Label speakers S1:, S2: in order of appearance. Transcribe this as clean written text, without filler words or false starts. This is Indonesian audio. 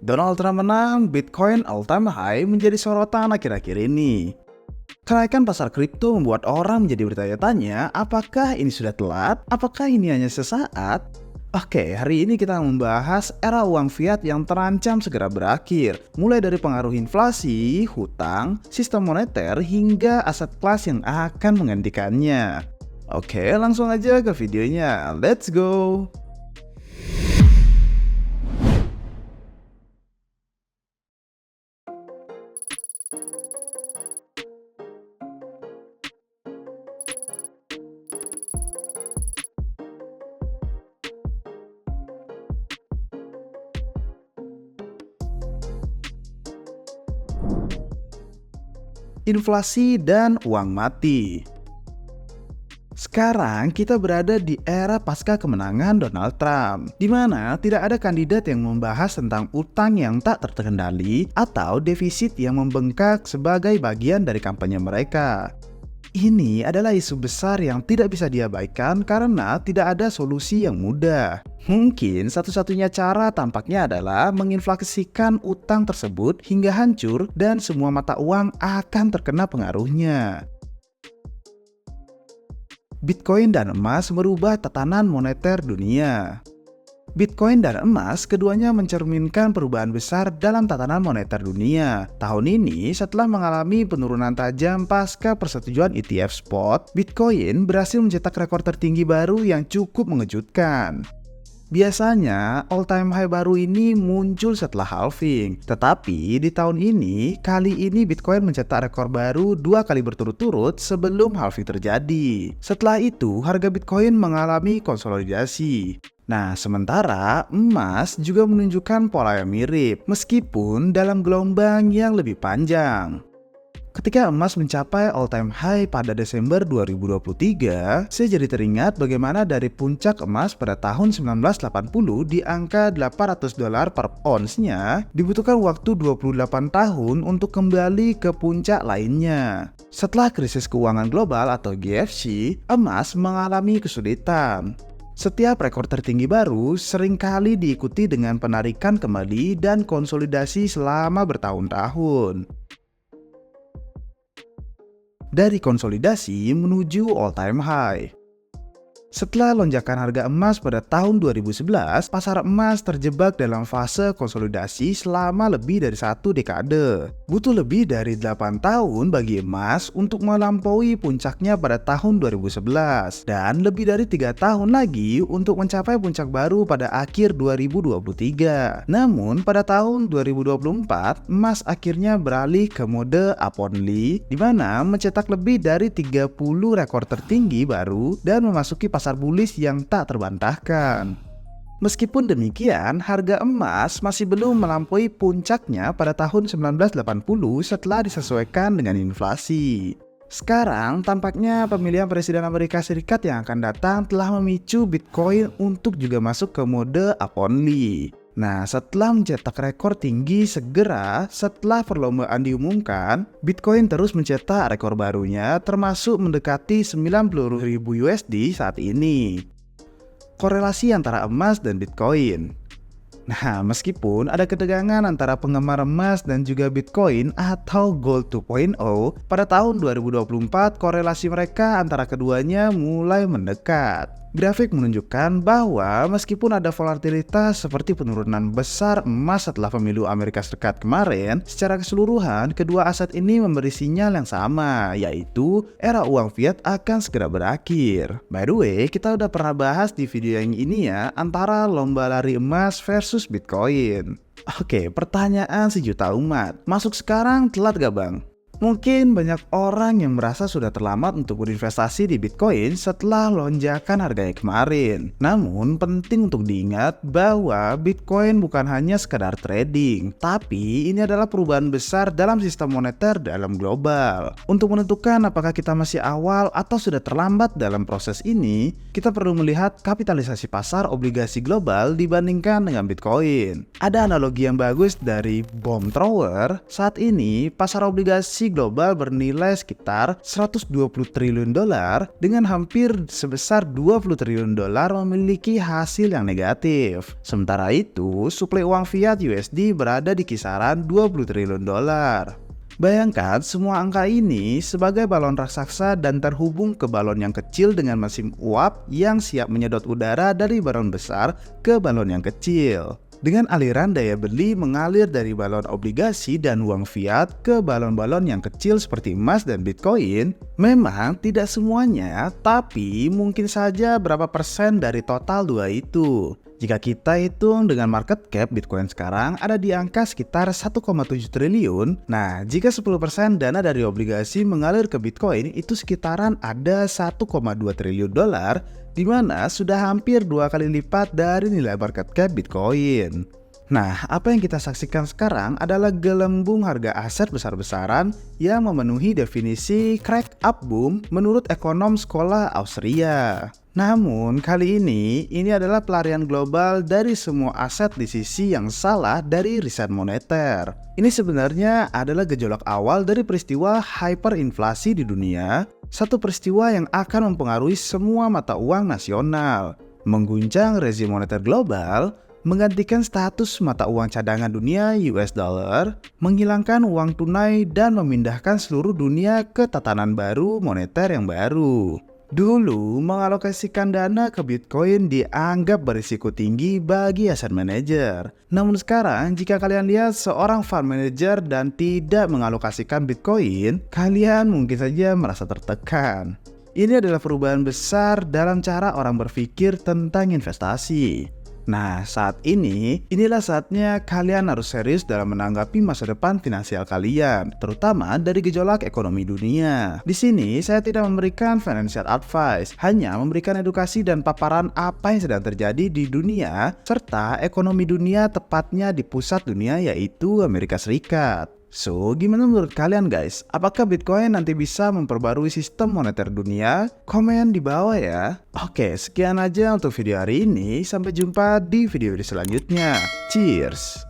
S1: Donald Trump menang, Bitcoin all-time high menjadi sorotan akhir-akhir ini. Kenaikan pasar kripto membuat orang menjadi bertanya-tanya, apakah ini sudah telat? Apakah ini hanya sesaat? Oke, hari ini kita membahas era uang fiat yang terancam segera berakhir. Mulai dari pengaruh inflasi, hutang, sistem moneter, hingga aset kelas yang akan menggantikannya. Oke, langsung aja ke videonya. Let's go! Inflasi dan uang mati. Sekarang kita berada di era pasca kemenangan Donald Trump, di mana tidak ada kandidat yang membahas tentang utang yang tak terkendali atau defisit yang membengkak sebagai bagian dari kampanye mereka. Ini adalah isu besar yang tidak bisa diabaikan karena tidak ada solusi yang mudah. Mungkin satu-satunya cara tampaknya adalah menginflasikan utang tersebut hingga hancur dan semua mata uang akan terkena pengaruhnya. Bitcoin dan emas merubah tatanan moneter dunia. Bitcoin dan emas keduanya mencerminkan perubahan besar dalam tatanan moneter dunia. Tahun ini, setelah mengalami penurunan tajam pasca persetujuan ETF spot, Bitcoin berhasil mencetak rekor tertinggi baru yang cukup mengejutkan. Biasanya, all-time high baru ini muncul setelah halving. Tetapi di tahun ini, kali ini Bitcoin mencetak rekor baru 2 kali berturut-turut sebelum halving terjadi. Setelah itu, harga Bitcoin mengalami konsolidasi. Nah, sementara emas juga menunjukkan pola yang mirip, meskipun dalam gelombang yang lebih panjang. Ketika emas mencapai all-time high pada Desember 2023, saya jadi teringat bagaimana dari puncak emas pada tahun 1980 di angka $800 per onsnya, dibutuhkan waktu 28 tahun untuk kembali ke puncak lainnya. Setelah krisis keuangan global atau GFC, emas mengalami kesulitan. Setiap rekor tertinggi baru seringkali diikuti dengan penarikan kembali dan konsolidasi selama bertahun-tahun. Dari konsolidasi menuju all-time high. Setelah lonjakan harga emas pada tahun 2011, pasar emas terjebak dalam fase konsolidasi selama lebih dari 1 dekade. Butuh lebih dari 8 tahun bagi emas untuk melampaui puncaknya pada tahun 2011 dan lebih dari 3 tahun lagi untuk mencapai puncak baru pada akhir 2023. Namun pada tahun 2024, emas akhirnya beralih ke mode up only, di mana mencetak lebih dari 30 rekor tertinggi baru dan memasuki pasar bullish yang tak terbantahkan. Meskipun demikian, harga emas masih belum melampaui puncaknya pada tahun 1980 setelah disesuaikan dengan inflasi. Sekarang, tampaknya pemilihan Presiden Amerika Serikat yang akan datang telah memicu Bitcoin untuk juga masuk ke mode up only. Nah, setelah mencetak rekor tinggi segera setelah perlombaan diumumkan, Bitcoin terus mencetak rekor barunya termasuk mendekati 90.000 USD saat ini. Korelasi antara emas dan Bitcoin. Nah, meskipun ada ketegangan antara penggemar emas dan juga Bitcoin atau Gold 2.0, pada tahun 2024 korelasi mereka antara keduanya mulai mendekat. Grafik menunjukkan bahwa meskipun ada volatilitas seperti penurunan besar emas setelah pemilu Amerika Serikat kemarin, secara keseluruhan kedua aset ini memberi sinyal yang sama, yaitu era uang fiat akan segera berakhir. By the way, kita udah pernah bahas di video yang ini ya, antara lomba lari emas versus Bitcoin. Oke, pertanyaan sejuta umat, masuk sekarang telat gak bang? Mungkin banyak orang yang merasa sudah terlambat untuk berinvestasi di Bitcoin setelah lonjakan harganya kemarin. Namun penting untuk diingat bahwa Bitcoin bukan hanya sekadar trading, tapi ini adalah perubahan besar dalam sistem moneter dalam global. Untuk menentukan apakah kita masih awal atau sudah terlambat dalam proses ini, kita perlu melihat kapitalisasi pasar obligasi global dibandingkan dengan Bitcoin. Ada analogi yang bagus dari bomb thrower. Saat ini pasar obligasi global bernilai sekitar 120 triliun dolar dengan hampir sebesar 20 triliun dolar memiliki hasil yang negatif. Sementara itu, suplai uang fiat USD berada di kisaran 20 triliun dolar. Bayangkan semua angka ini sebagai balon raksasa dan terhubung ke balon yang kecil dengan mesin uap yang siap menyedot udara dari balon besar ke balon yang kecil. Dengan aliran daya beli mengalir dari balon obligasi dan uang fiat ke balon-balon yang kecil seperti emas dan Bitcoin, memang tidak semuanya, tapi mungkin saja berapa persen dari total dua itu. Jika kita hitung dengan market cap Bitcoin sekarang ada di angka sekitar 1,7 triliun, nah jika 10% dana dari obligasi mengalir ke Bitcoin itu sekitaran ada 1,2 triliun dolar, di mana sudah hampir 2 kali lipat dari nilai market cap Bitcoin. Nah, apa yang kita saksikan sekarang adalah gelembung harga aset besar-besaran yang memenuhi definisi crack up boom menurut ekonom sekolah Austria. Namun, kali ini adalah pelarian global dari semua aset di sisi yang salah dari riset moneter. Ini sebenarnya adalah gejolak awal dari peristiwa hyperinflasi di dunia, satu peristiwa yang akan mempengaruhi semua mata uang nasional, mengguncang rezim moneter global, menggantikan status mata uang cadangan dunia US dollar, menghilangkan uang tunai dan memindahkan seluruh dunia ke tatanan baru moneter yang baru. Dulu, mengalokasikan dana ke Bitcoin dianggap berisiko tinggi bagi aset manajer. Namun sekarang, jika kalian lihat seorang fund manager dan tidak mengalokasikan Bitcoin, kalian mungkin saja merasa tertekan. Ini adalah perubahan besar dalam cara orang berpikir tentang investasi. Nah, saat ini, inilah saatnya kalian harus serius dalam menanggapi masa depan finansial kalian, terutama dari gejolak ekonomi dunia. Di sini, saya tidak memberikan financial advice, hanya memberikan edukasi dan paparan apa yang sedang terjadi di dunia, serta ekonomi dunia tepatnya di pusat dunia yaitu Amerika Serikat. So, gimana menurut kalian guys? Apakah Bitcoin nanti bisa memperbarui sistem moneter dunia? Komen di bawah ya. Oke, sekian aja untuk video hari ini. Sampai jumpa di video selanjutnya. Cheers!